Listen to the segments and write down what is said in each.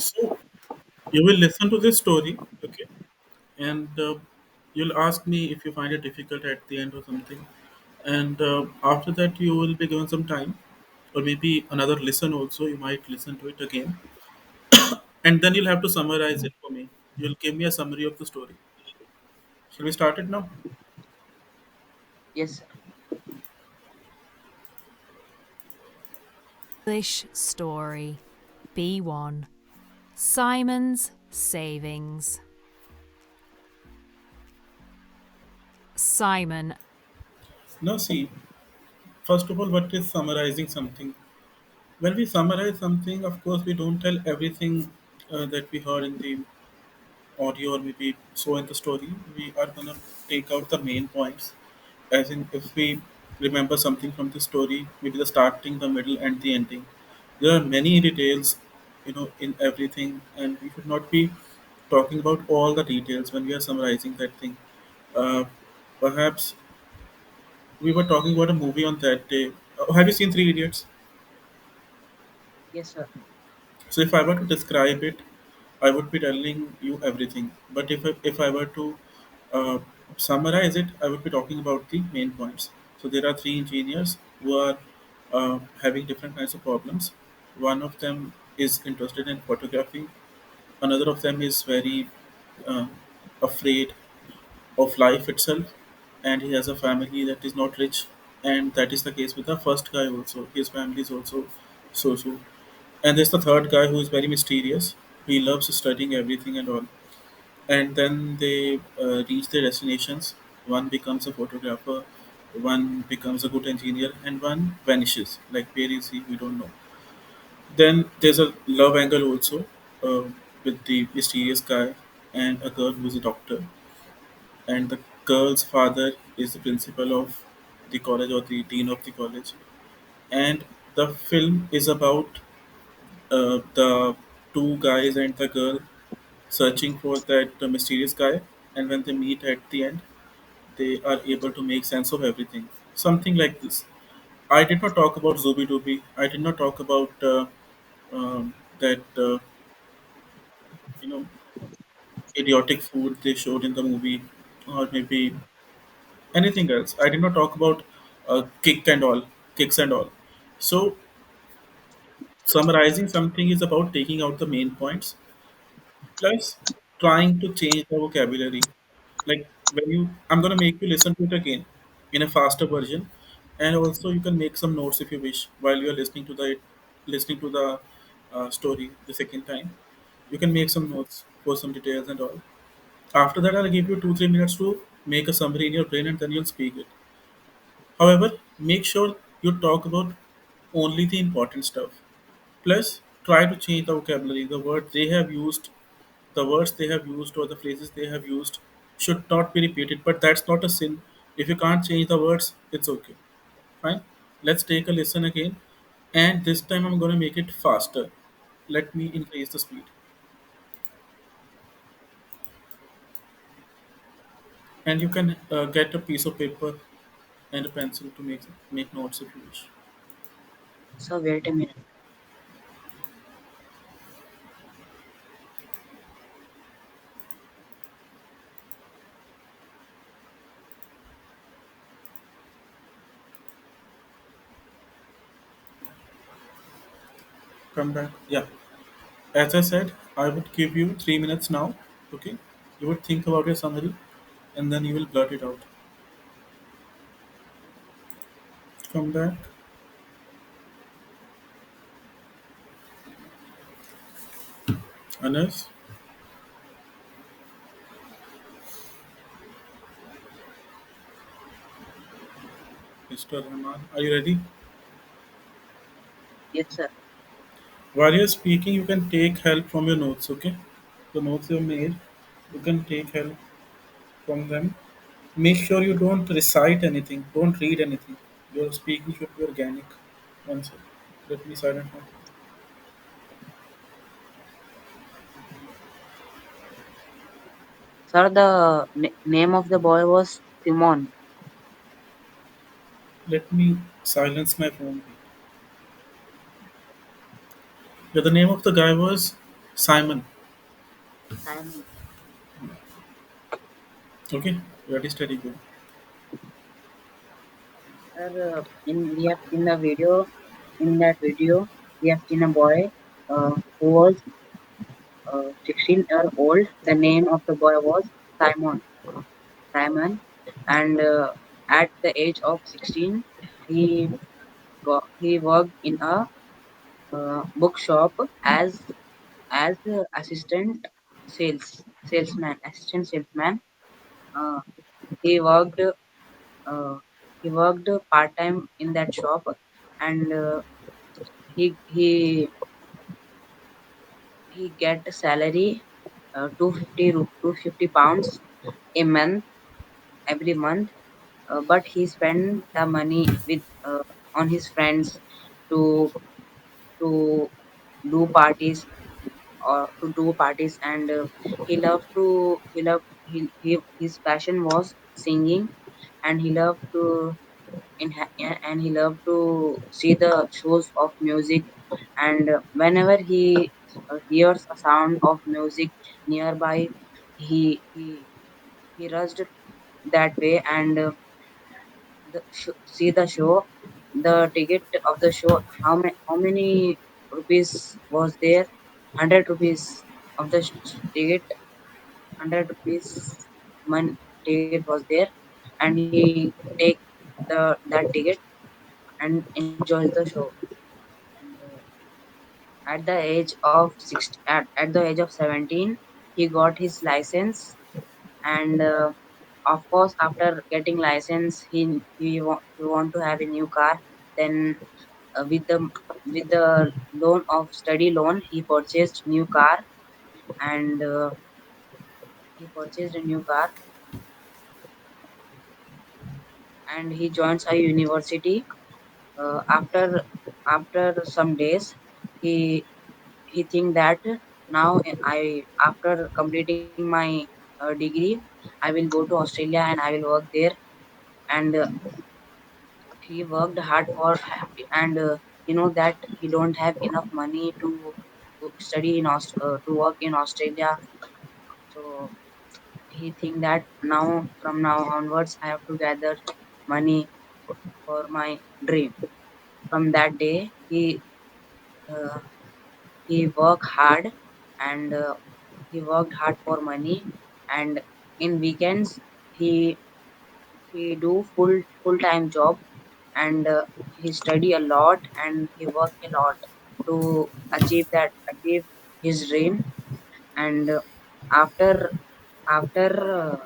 So you will listen to this story, okay, and you'll ask me if you find it difficult at the end or something. And after that, you will be given some time, or maybe another listen also. You might listen to it again, and then you'll have to summarize it for me. You'll give me a summary of the story. Shall we start it now? Yes, sir. English story. B1. Simon's Savings. Simon. Now, see, first of all, what is summarizing something? When we summarize something, of course, we don't tell everything that we heard in the audio or maybe so in the story. We are gonna take out the main points, as in if we remember something from the story, maybe the starting, the middle, and the ending. There are many details, in everything, and we should not be talking about all the details when we are summarizing that thing. Uh, Perhaps we were talking about a movie on that day. Have you seen Three Idiots? Yes, sir. So if I were to describe it, I would be telling you everything. But if I were to uh, summarize it, I would be talking about the main points. So there are three engineers who are having different kinds of problems. One of them is interested in photography. Another of them is very uh, afraid of life itself, and he has a family that is not rich. And that is the case with the first guy also. His family is also so. And there's the third guy who is very mysterious. He loves studying everything and all. And then they reach their destinations. One becomes a photographer, one becomes a good engineer, and one vanishes. Like, where is he? We don't know. Then there's a love angle also, uh, with the mysterious guy and a girl who's a doctor. And the girl's father is the principal of the college or the dean of the college. And the film is about the two guys and the girl searching for that mysterious guy, and when they meet at the end, they are able to make sense of everything. Something like this. I did not talk about Zubi Dubi. I did not talk about that you know idiotic food they showed in the movie, or maybe anything else. I did not talk about kicks and all. So summarizing something is about taking out the main points plus trying to change the vocabulary. Like, when you I'm going to make you listen to it again in a faster version, and also you can make some notes if you wish while you're listening to the story the second time. You can make some notes for some details and all. After that, I'll give you 2-3 minutes to make a summary in your brain, and then you'll speak it. However, make sure you talk about only the important stuff. Plus, try to change the vocabulary. The words they have used or the phrases they have used should not be repeated. But that's not a sin. If you can't change the words, it's okay. Fine. Let's take a listen again. And this time I'm going to make it faster. Let me increase the speed. And you can get a piece of paper and a pencil to make notes if you wish. So wait a minute. Come back. Yeah. As I said, I would give you 3 minutes now. Okay. You would think about your summary and then you will blurt it out. Come back. Anas, Mr. Rahman, are you ready? Yes, sir. While you're speaking, you can take help from your notes, okay? The notes you made, you can take help from them. Make sure you don't recite anything, don't read anything. Your speaking should be organic. One second. Let me silent now. Sir, the name of the boy was Simon. Let me silence my phone. Yeah, the name of the guy was Simon. Simon. Okay, that is very good. Sir, in we have seen the video. In that video, we have seen a boy who was 16 years old. The name of the boy was Simon. Simon, and at the age of 16, he worked in a bookshop as assistant assistant salesman. Uh, he worked uh, he worked part time in that shop, and he he get a salary 250 pounds a month every month. But he spent the money with on his friends to to do parties and his passion was singing, and he loved to and he loved to see the shows of music, and whenever he hears a sound of music nearby, he he he rushed that way and see the show. The ticket of the show, how many rupees was there? 100 rupees of the ticket. 100 rupees money ticket was there, and he take that ticket and enjoys the show. And at the age of 16, at the age of 17, he got his license, and of course after getting license, he want to have a new car. Then with the loan of study loan, he purchased new car, and he purchased a new car and he joins a university. After some days, he he think that now I after completing my degree, I will go to Australia and I will work there. And he worked hard for, and you know that he don't have enough money to study to work in Australia. So he think that now from now onwards I have to gather money for my dream. From that day, uh, he worked hard, and he worked hard for money. And in weekends, he he do full time job, and he study a lot and he work a lot to achieve his dream. And after after uh,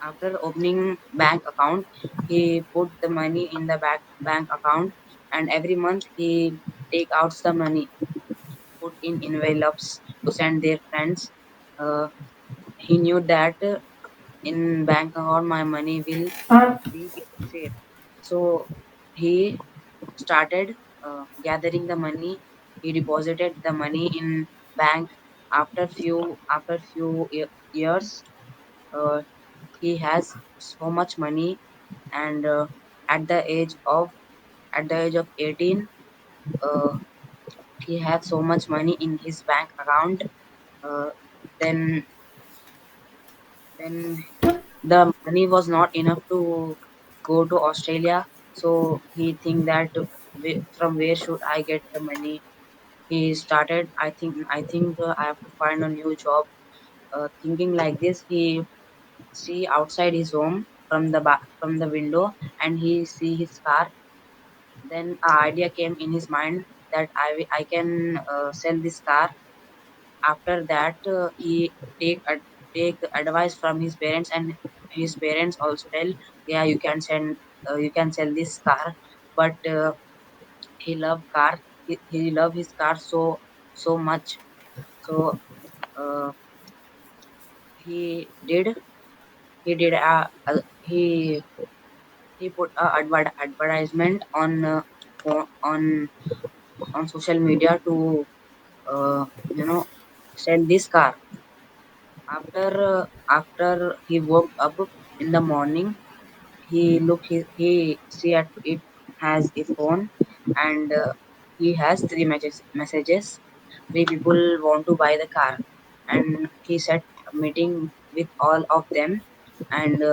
after opening bank account, he put the money in the bank account, and every month he take out the money, put in envelopes to send their friends. uh, he knew that in bank account my money will be safe. So he started gathering the money. He deposited the money in bank. After few years, uh, he has so much money, and at the age of at the age of 18, uh, he had so much money in his bank account. uh, then then the money was not enough to go to Australia. So he think that from where should I get the money? He started. I think I have to find a new job. Thinking like this, he see outside his home from the window, and he see his car. Then an idea came in his mind that I can sell this car. After that, he take advice from his parents, and his parents also tell, yeah, you can sell this car. But he love car. He love his car so much. So uh, he did he did he put a advertisement on on social media to uh, you know sell this car. After he woke up in the morning, he see at it has a phone, and he has three messages. three people want to buy the car, and he set a meeting with all of them, and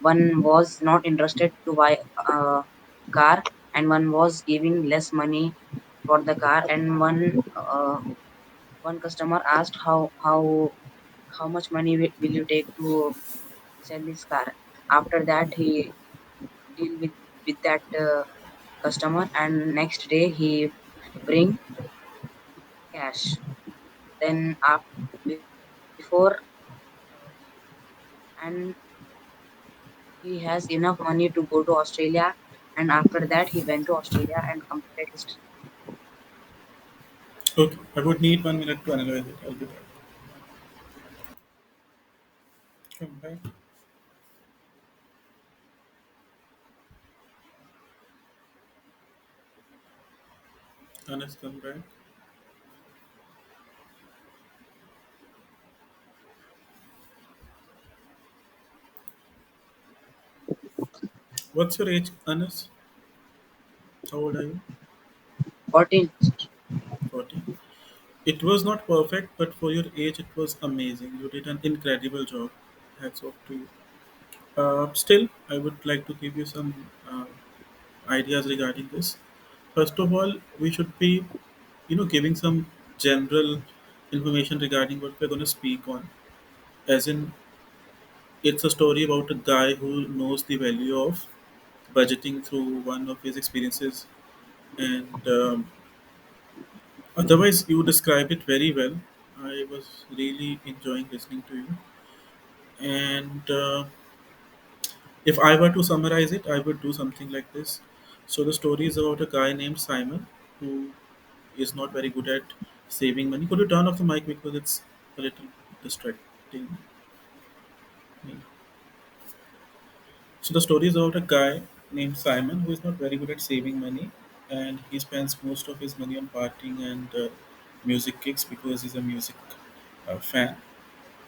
one was not interested to buy a car, and one was giving less money for the car, and one customer asked how much money will you take to sell this car. After that, he deal with that customer, and next day he bring cash. Then before, and he has enough money to go to Australia, and after that he went to Australia and completed his. Okay, I would need 1 minute to analyze it. I'll be back. Come back. Anas, come back. What's your age, Anas? How old are you? 14. 40. It was not perfect, but for your age, it was amazing. You did an incredible job. Hats off to you. Still, I would like to give you some ideas regarding this. First of all, we should be, giving some general information regarding what we're going to speak on. As in, it's a story about a guy who knows the value of budgeting through one of his experiences, and otherwise, you described it very well. I was really enjoying listening to you. And if I were to summarize it, I would do something like this. So the story is about a guy named Simon who is not very good at saving money. Could you turn off the mic because it's a little distracting me? So the story is about a guy named Simon who is not very good at saving money, and he spends most of his money on partying and music gigs because he's a music fan.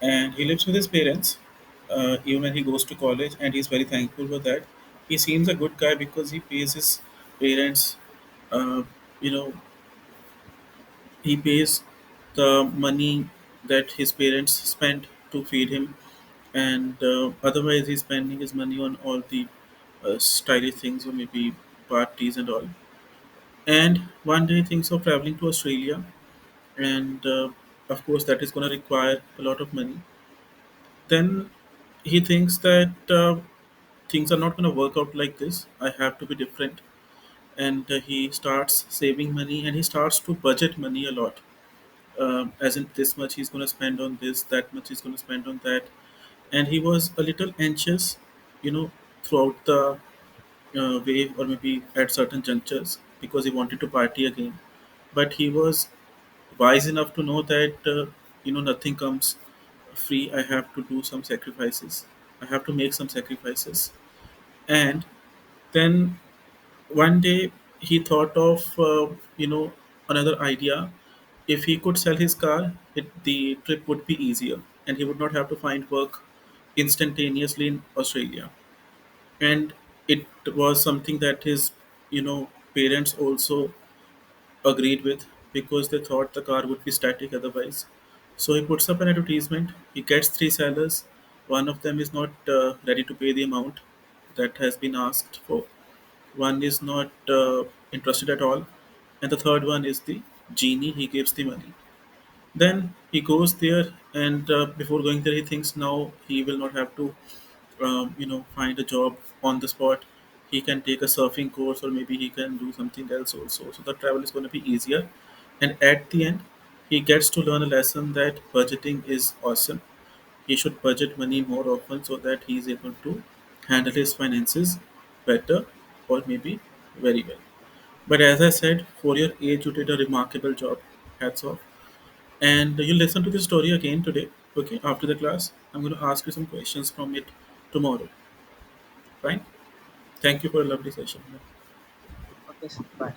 And he lives with his parents even when he goes to college, and he's very thankful for that. He seems a good guy because he pays his parents, uh, you know, he pays the money that his parents spent to feed him, and otherwise he's spending his money on all the stylish things or maybe parties and all. And one day he thinks of traveling to Australia, and of course that is going to require a lot of money. Then he thinks that things are not going to work out like this. I have to be different. And he starts saving money and he starts to budget money a lot. As in, this much he's going to spend on this, that much he's going to spend on that. And he was a little anxious, throughout the way, or maybe at certain junctures, because he wanted to party again. But he was wise enough to know that, nothing comes free. I have to do some sacrifices. I have to make some sacrifices. And then one day he thought of another idea. If he could sell his car, the trip would be easier, and he would not have to find work instantaneously in Australia. And it was something that his parents also agreed with, because they thought the car would be static otherwise. So he puts up an advertisement. He gets three sellers. One of them is not ready to pay the amount that has been asked for. One is not interested at all, and the third one is the genie. He gives the money. Then he goes there, and before going there, he thinks now he will not have to, find a job on the spot. He can take a surfing course, or maybe he can do something else also. So the travel is going to be easier. And at the end, he gets to learn a lesson that budgeting is awesome. He should budget money more often so that he is able to handle his finances better, or maybe very well. But as I said, for your age, you did a remarkable job. Hats off. And you listen to the story again today. Okay, after the class, I'm going to ask you some questions from it tomorrow. Fine. Thank you for a lovely session. Okay, sir. Bye.